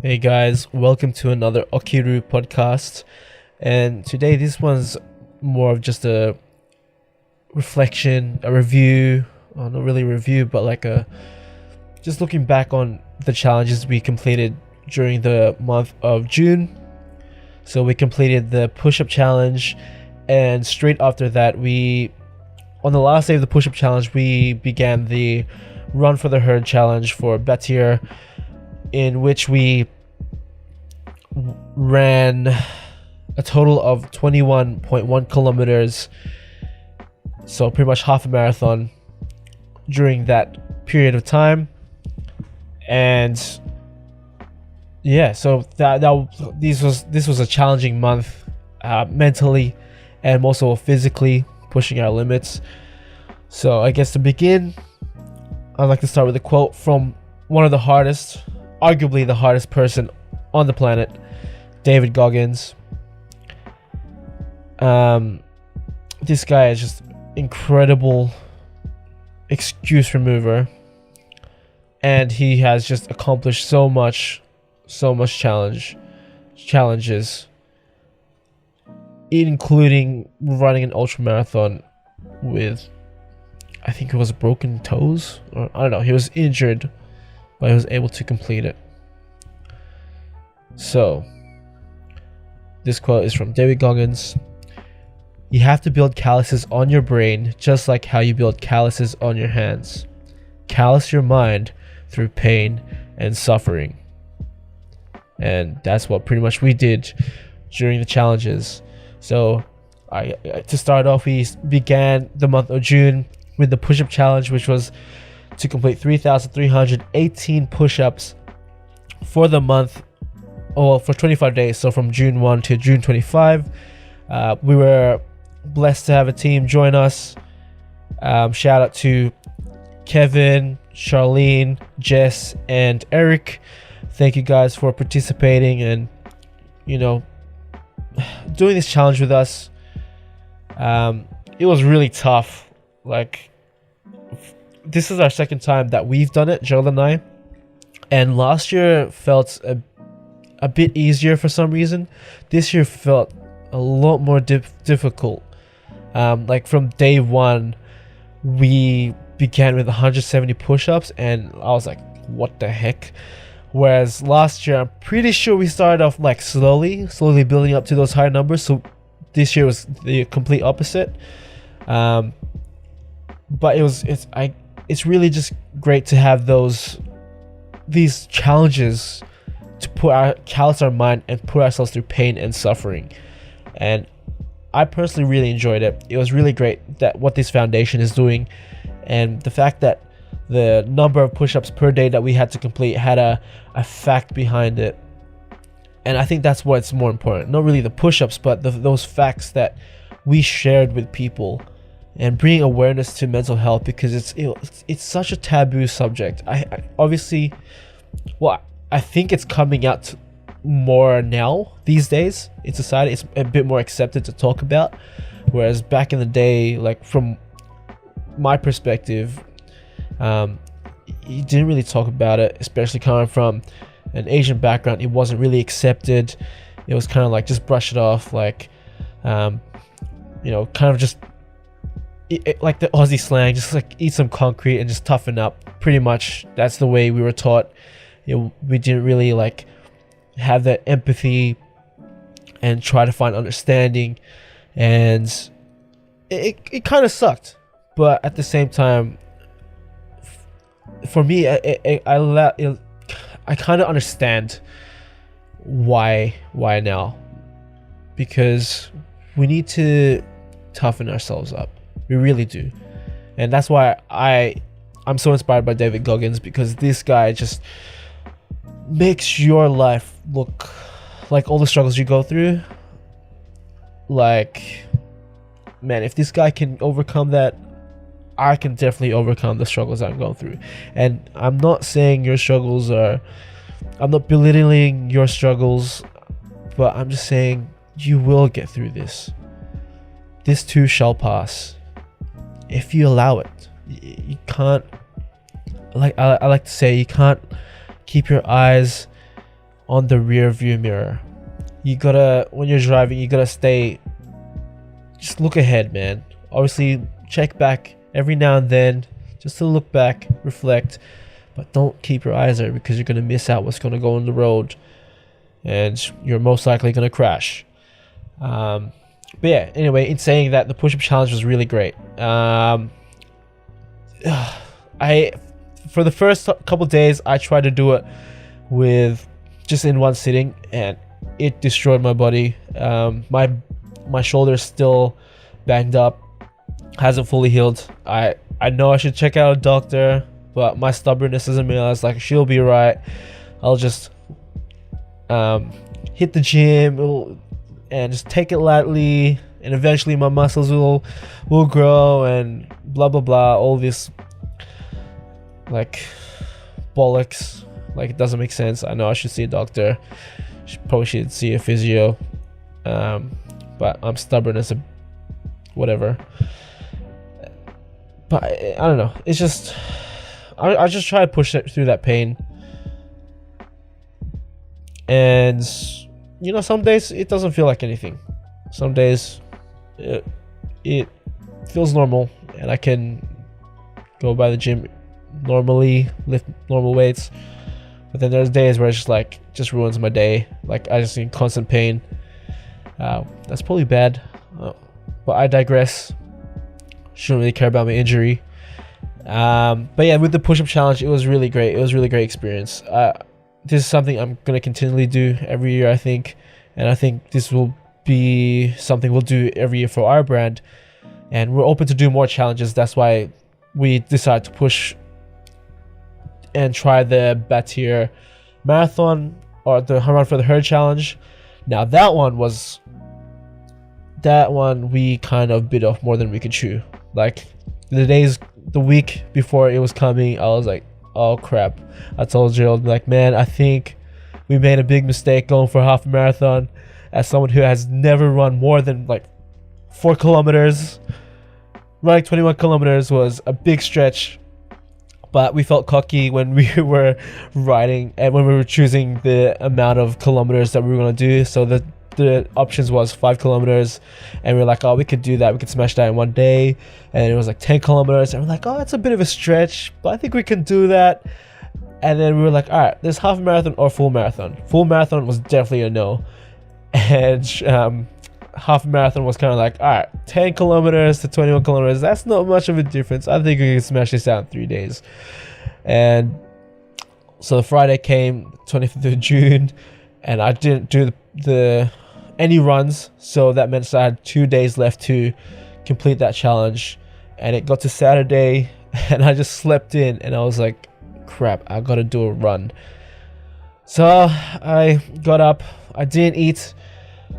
Hey guys, welcome to another Okiru podcast. And today this one's more of just a reflection, a review, or not really a review, but like a just looking back on the challenges we completed during the month of June. So we completed the push-up challenge, and straight after that on the last day of the push-up challenge, we began the Run for the Herd challenge for Batir, in which we ran a total of 21.1 kilometers, so pretty much half a marathon during that period of time. And yeah, so this was a challenging month, mentally and also physically, pushing our limits. So I guess to begin, I'd like to start with a quote from one of the hardest, arguably the hardest person on the planet, David Goggins. This guy is just incredible excuse remover, and he has just accomplished so much challenges, including running an ultra marathon with, I think it was broken toes, or I don't know, he was injured, but he was able to complete it. So this quote is from David Goggins. "You have to build calluses on your brain just like how you build calluses on your hands. Callus your mind through pain and suffering." And that's what pretty much we did during the challenges. So to start off, we began the month of June with the push-up challenge, which was to complete 3,318 push-ups for the month, or for 25 days, so from June 1 to June 25. We were blessed to have a team join us. Shout out to Kevin, Charlene, Jess, and Eric. Thank you guys for participating and, doing this challenge with us. It was really tough. This is our second time that we've done it, Joel and I. And last year felt a bit easier for some reason. This year felt a lot more difficult. From day one, we began with 170 push-ups, and I was like, what the heck? Whereas last year, I'm pretty sure we started off slowly building up to those high numbers. So this year was the complete opposite. But it's really just great to have these challenges to callous our mind and put ourselves through pain and suffering. And I personally really enjoyed it. It was really great that what this foundation is doing, and the fact that the number of push-ups per day that we had to complete had a fact behind it. And I think that's what's more important. Not really the push-ups, but those facts that we shared with people, and bringing awareness to mental health, because it's such a taboo subject. I think it's coming out more now these days in society. It's a bit more accepted to talk about, whereas back in the day, from my perspective, you didn't really talk about it, especially coming from an Asian background. It wasn't really accepted. It was kind of just brush it off, kind of just like the Aussie slang, just eat some concrete and just toughen up. Pretty much that's the way we were taught. We didn't really have that empathy and try to find understanding, and it kind of sucked. But at the same time, for me, I kind of understand why now, because we need to toughen ourselves up. We really do. And that's why I'm so inspired by David Goggins, because this guy just makes your life look like all the struggles you go through. Man, if this guy can overcome that, I can definitely overcome the struggles I'm going through. And I'm not saying I'm not belittling your struggles, but I'm just saying you will get through this. This too shall pass, if you allow it. You can't, I like to say, you can't keep your eyes on the rear view mirror. You gotta, when you're driving, you gotta just look ahead, man. Obviously, check back every now and then, just to look back, reflect, but don't keep your eyes there because you're gonna miss out what's gonna go on the road, and you're most likely gonna crash. But yeah, anyway, in saying that, the push-up challenge was really great. For the first couple days, I tried to do it with just in one sitting, and it destroyed my body. My shoulder's still banged up, hasn't fully healed. I know I should check out a doctor, but my stubbornness doesn't realize like she'll be right. I'll just hit the gym and just take it lightly, and eventually my muscles will grow and blah blah blah. All this like bollocks, like it doesn't make sense. I know I should see a doctor. Probably should see a physio, but I'm stubborn as a whatever. But I don't know. It's just I just try to push through that pain, and you know, some days it doesn't feel like anything. Some days it feels normal, and I can go by the gym normally, lift normal weights. But then there's days where it's just ruins my day. Like I just in constant pain. That's probably bad, but I digress. Shouldn't really care about my injury. But yeah, with the push-up challenge, it was really great. It was a really great experience. This is something I'm gonna continually do every year, I think, and I think this will be something we'll do every year for our brand. And we're open to do more challenges. That's why we decided to push and try the Batir Marathon, or the Run for the Herd challenge. Now that one we kind of bit off more than we could chew. Like the week before it was coming, I was like, oh crap. I told Gerald, like, man, I think we made a big mistake going for a half marathon. As someone who has never run more than like 4 kilometers, running 21 kilometers was a big stretch. But we felt cocky when we were riding and when we were choosing the amount of kilometers that we were going to do. So the options was 5 kilometers, and we were like, oh, we could do that. We could smash that in one day. And it was like 10 kilometers. And we're like, oh, that's a bit of a stretch, but I think we can do that. And then we were like, all right, there's half marathon or full marathon. Full marathon was definitely a no. And half marathon was kind of like, all right, 10 kilometers to 21 kilometers, that's not much of a difference. I think we can smash this out in 3 days. And so the Friday came, 25th of June, and I didn't do any runs, so that meant I had 2 days left to complete that challenge. And it got to Saturday, and I just slept in, and I was like, crap, I gotta do a run. So I got up, I didn't eat,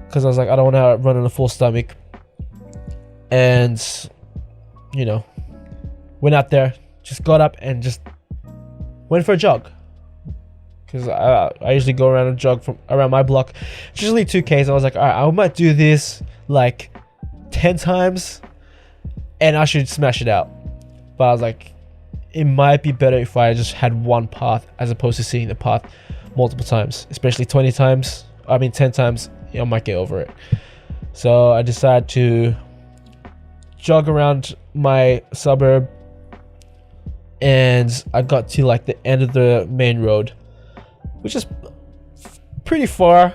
because I was like, I don't want to run on a full stomach. And, you know, went out there, just got up and just went for a jog. Because I usually go around and jog from around my block. It's usually 2Ks. I was like, all right, I might do this like 10 times and I should smash it out. But I was like, it might be better if I just had one path as opposed to seeing the path multiple times. Especially 10 times, I might get over it. So I decided to jog around my suburb, and I got to like the end of the main road, which is pretty far,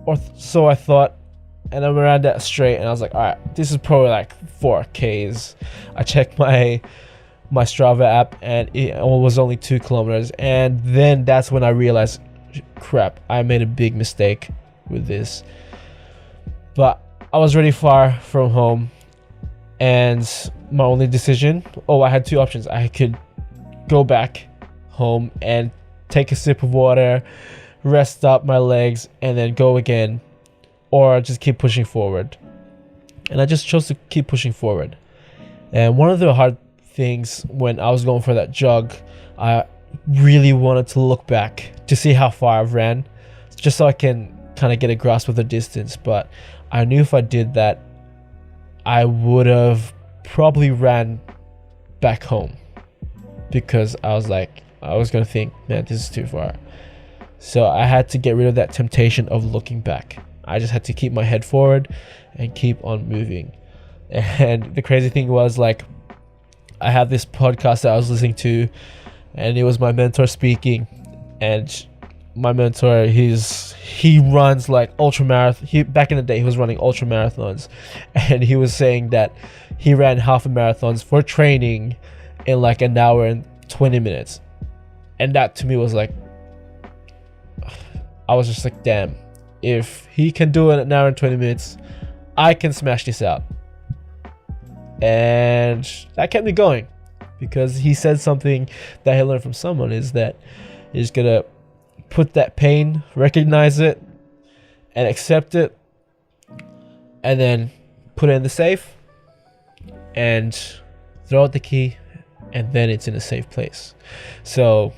or so I thought. And I'm around that straight, and I was like, all right, this is probably like 4Ks. I checked my Strava app, and it was only 2 kilometers. And then that's when I realized, crap, I made a big mistake with this. But I was really far from home, and my only decision, I had 2 options. I could go back home and take a sip of water, rest up my legs, and then go again, or just keep pushing forward. And I just chose to keep pushing forward. And one of the hard things when I was going for that jog, I really wanted to look back to see how far I've ran, just so I can kind of get a grasp of the distance. But I knew if I did that, I would have probably ran back home, because I was gonna think, man, this is too far. So I had to get rid of that temptation of looking back. I just had to keep my head forward and keep on moving. And the crazy thing was, like, I have this podcast that I was listening to, and it was my mentor speaking. And my mentor, he runs like ultra marathon. Back in the day, he was running ultra marathons, and he was saying that he ran half a marathons for training in like an hour and 20 minutes. And that to me was like, I was just like, damn, if he can do it in an hour and 20 minutes, I can smash this out. And that kept me going, because he said something that he learned from someone, is that he's gonna put that pain, recognize it, and accept it, and then put it in the safe and throw out the key, and then it's in a safe place. So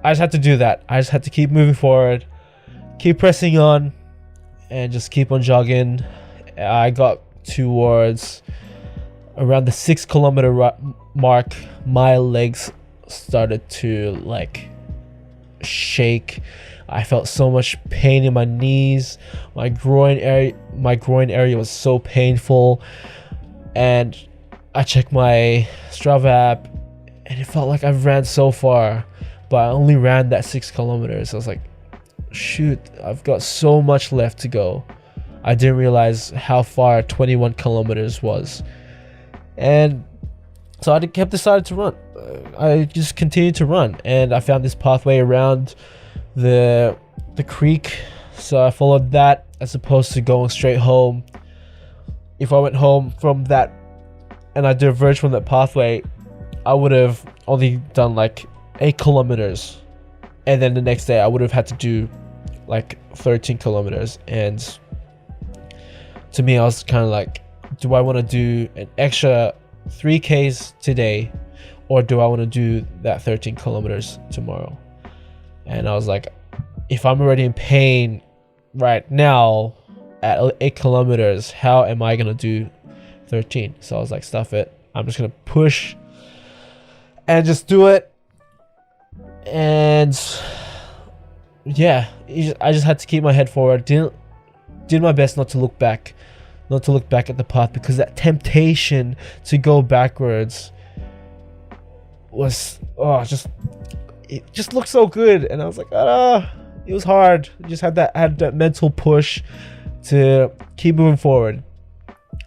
I just had to do that. I just had to keep moving forward, keep pressing on, and just keep on jogging. I got towards around the 6 kilometer mark. My legs started to like shake. I felt so much pain in my knees. My groin area was so painful. And I checked my Strava app, and it felt like I've ran so far, but I only ran that 6 kilometers. I was like, shoot, I've got so much left to go. I didn't realize how far 21 kilometers was. And so I kept decided to run. I just continued to run, and I found this pathway around the creek. So I followed that as opposed to going straight home. If I went home from that and I diverged from that pathway, I would have only done like 8 kilometers. And then the next day I would have had to do like 13 kilometers. And to me, I was kind of like, do I want to do an extra 3Ks today, or do I want to do that 13 kilometers tomorrow? And I was like, if I'm already in pain right now at 8 kilometers, how am I going to do 13? So I was like, stuff it. I'm just going to push and just do it. And yeah, I just had to keep my head forward. Did my best not to look back at the path, because that temptation to go backwards was it just looked so good, and I was like, it was hard. I just had that mental push to keep moving forward.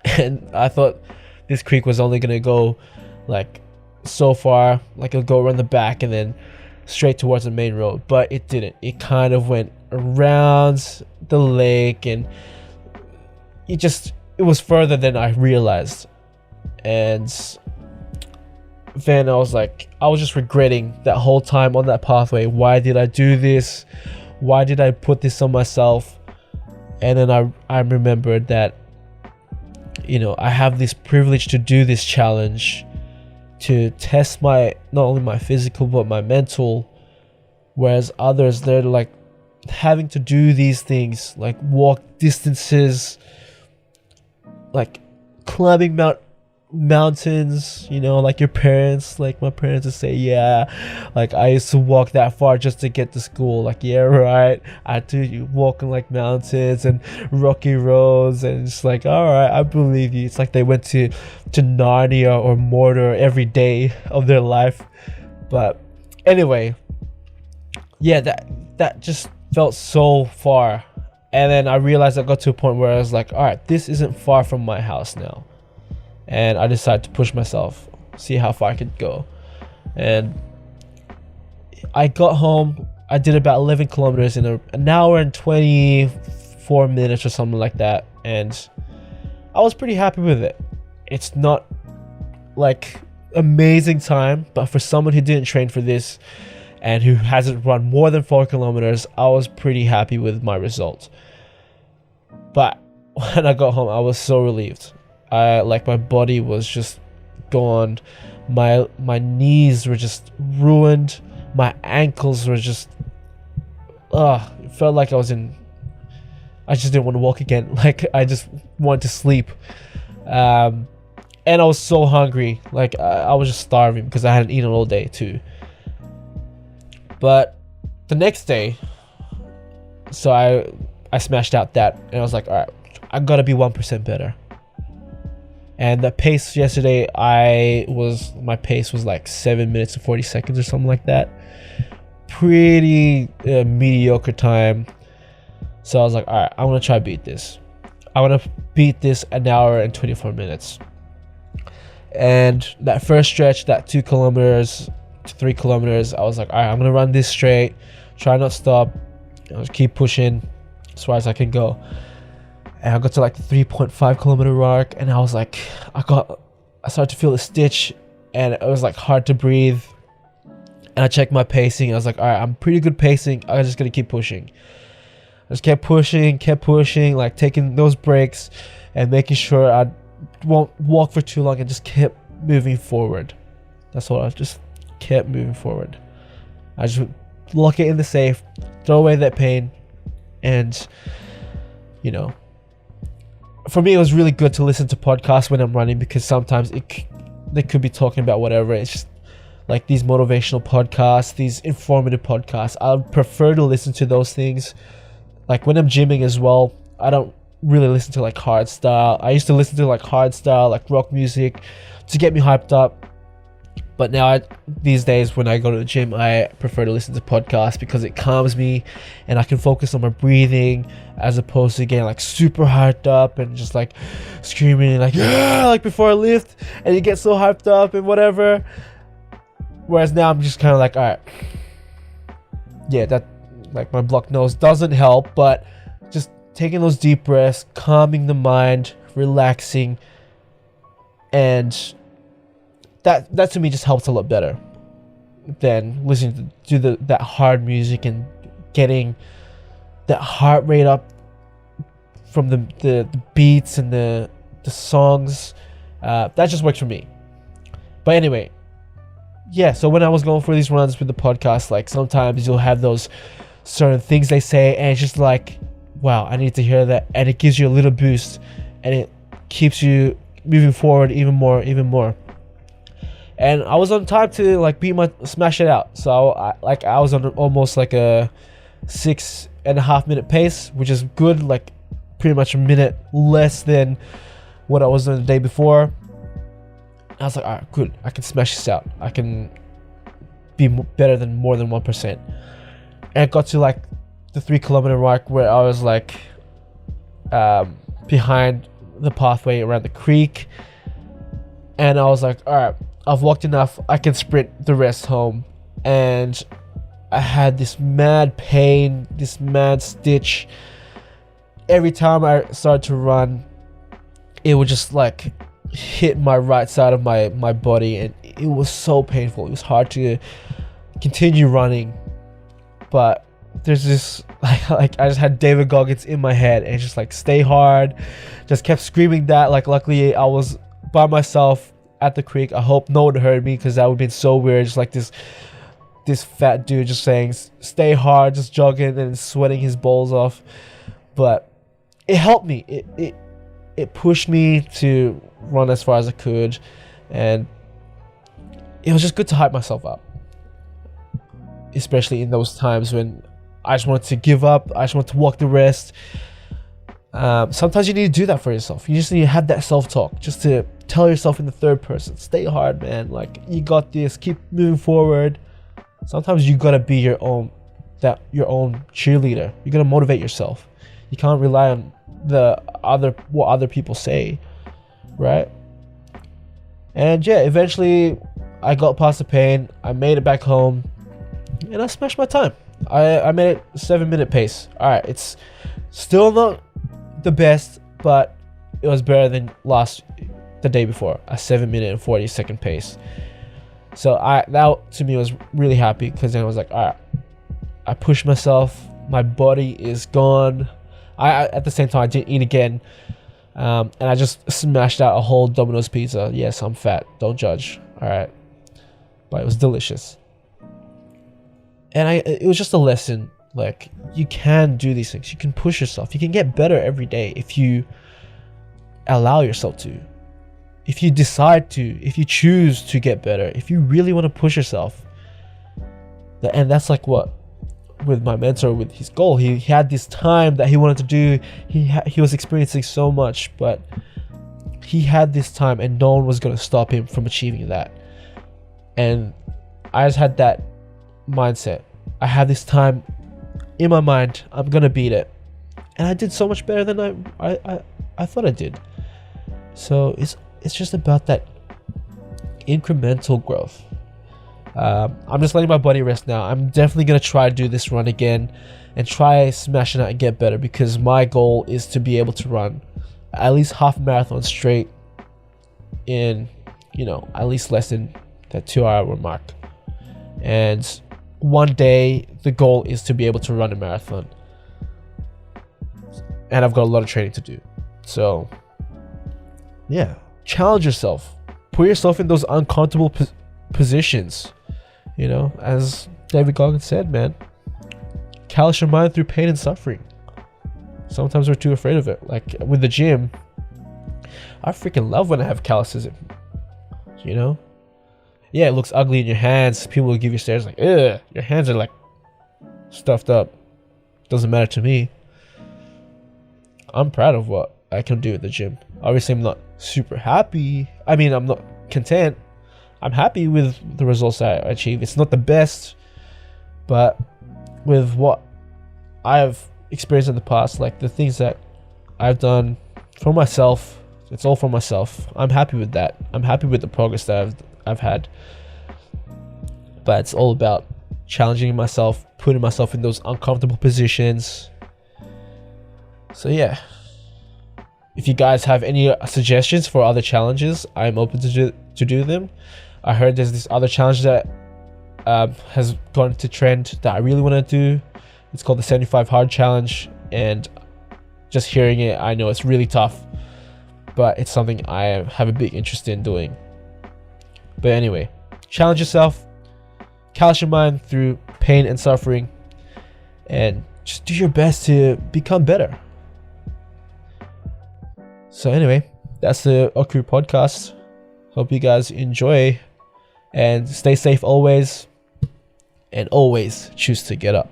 And I thought this creek was only gonna go like so far, like it'll go around the back and then straight towards the main road, but it didn't. It kind of went around the lake, and it was further than I realized. And then I was just regretting that whole time on that pathway. Why did I do this? Why did I put this on myself? And then I remembered that, I have this privilege to do this challenge, to test not only my physical but my mental, whereas others, they're like having to do these things, like walk distances, like climbing mountains, like your parents, like my parents would say, yeah, like I used to walk that far just to get to school. Like, yeah, right, I do. You walking like mountains and rocky roads, and it's like, all right, I believe you. It's like they went to Narnia or Mordor every day of their life. But anyway, yeah, that just felt so far. And then I realized I got to a point where I was like, all right, this isn't far from my house now. And I decided to push myself, see how far I could go. And I got home. I did about 11 kilometers in an hour and 24 minutes or something like that. And I was pretty happy with it. It's not like amazing time, but for someone who didn't train for this and who hasn't run more than 4 kilometers, I was pretty happy with my result. But when I got home, I was so relieved. My body was just gone. My knees were just ruined. My ankles were just, it felt like I just didn't want to walk again. Like, I just wanted to sleep. And I was so hungry. Like, I was just starving because I hadn't eaten all day too. But the next day, So I smashed out that, and I was like, all right, I gotta be 1% better. And the pace yesterday, my pace was like 7 minutes and 40 seconds or something like that. Pretty mediocre time. So I was like, all right, I want to try beat this. I want to beat this an hour and 24 minutes. And that first stretch, that 2 kilometers to 3 kilometers, I was like, all right, I'm going to run this straight, try not stop, I'll keep pushing as far as I can go. And I got to like the 3.5 kilometer mark, and I was like, I started to feel a stitch, and it was like hard to breathe. And I checked my pacing. I was like, all right, I'm pretty good pacing. I'm just gonna keep pushing. I just kept pushing, like taking those breaks and making sure I won't walk for too long, and just kept moving forward. That's all. I just kept moving forward. I just lock it in the safe, throw away that pain, and you know, for me, it was really good to listen to podcasts when I'm running, because sometimes they could be talking about whatever. It's just like these motivational podcasts, these informative podcasts. I would prefer to listen to those things. Like when I'm gymming as well, I don't really listen to like hardstyle. I used to listen to like hardstyle, like rock music, to get me hyped up. But now these days when I go to the gym, I prefer to listen to podcasts, because it calms me and I can focus on my breathing, as opposed to getting like super hyped up and just like screaming like, "Ah!" like before I lift, and you get so hyped up and whatever. Whereas now I'm just kind of like, all right, yeah, that like my blocked nose doesn't help, but just taking those deep breaths, calming the mind, relaxing, and that to me just helps a lot better than listening to that hard music and getting that heart rate up from the beats and the songs. That just works for me. But anyway, yeah, so when I was going for these runs with the podcast, like sometimes you'll have those certain things they say, and it's just like, wow, I need to hear that, and it gives you a little boost, and it keeps you moving forward even more. And I was on time to like smash it out. So I was on almost like a 6.5 minute pace, which is good, like pretty much a minute less than what I was on the day before. I was like, all right, good, I can smash this out. I can be better than more than 1%. And it got to like the 3 kilometer mark, where I was like behind the pathway around the creek, and I was like, all right, I've walked enough, I can sprint the rest home. And I had this mad pain, this mad stitch. Every time I started to run, it would just like hit my right side of my body, and it was so painful. It was hard to continue running. But there's this like I just had David Goggins in my head, and just like, stay hard, just kept screaming that. Like luckily I was by myself at the creek. I hope no one heard me, because that would have been so weird, just like this fat dude just saying stay hard, just jogging and sweating his balls off. But it helped me. It pushed me to run as far as I could, and it was just good to hype myself up, especially in those times when I just wanted to give up. I just want to walk the rest. Sometimes you need to do that for yourself. You just need to have that self-talk, just to tell yourself in the third person, stay hard, man, like you got this, keep moving forward. Sometimes you gotta be your own cheerleader. You gotta motivate yourself. You can't rely on what other people say, right? And yeah, eventually I got past the pain, I made it back home, and I smashed my time. I made it 7-minute pace. All right, it's still not the best, but it was better than the day before, a 7-minute and 40-second pace. So that to me was really happy, because then I was like, all right, I pushed myself, my body is gone. I at the same time I didn't eat again, and I just smashed out a whole Domino's pizza. Yes, I'm fat, don't judge. All right, but it was delicious. And it was just a lesson, like you can do these things, you can push yourself, you can get better every day if you allow yourself to, if you decide to, if you choose to get better, if you really want to push yourself. And that's like what with my mentor with his goal. He had this time that he wanted to do. He was experiencing so much, but he had this time and no one was going to stop him from achieving that. And I just had that mindset. I have this time in my mind. I'm going to beat it. And I did so much better than I thought I did. So it's just about that incremental growth. I'm just letting my body rest now. I'm definitely going to try to do this run again and try smashing out and get better, because my goal is to be able to run at least half a marathon straight in, at least less than that 2-hour mark. And one day the goal is to be able to run a marathon. And I've got a lot of training to do. So yeah, challenge yourself. Put yourself in those uncomfortable positions. As David Goggins said, man, callous your mind through pain and suffering. Sometimes we're too afraid of it. Like with the gym, I freaking love when I have calluses. Yeah, it looks ugly in your hands. People will give you stares like, ugh, your hands are like stuffed up. Doesn't matter to me. I'm proud of what I can do at the gym. Obviously, I'm not super happy. I mean, I'm not content. I'm happy with the results I achieve. It's not the best, but with what I've experienced in the past, like the things that I've done for myself, it's all for myself. I'm happy with that. I'm happy with the progress that I've had. But it's all about challenging myself, putting myself in those uncomfortable positions. So yeah, if you guys have any suggestions for other challenges, I'm open to do them. I heard there's this other challenge that has gone into trend that I really want to do. It's called the 75 Hard Challenge, and just hearing it, I know it's really tough, but it's something I have a big interest in doing. But anyway, challenge yourself, callous your mind through pain and suffering, and just do your best to become better. So anyway, that's the Okiru podcast. Hope you guys enjoy, and stay safe always, and always choose to get up.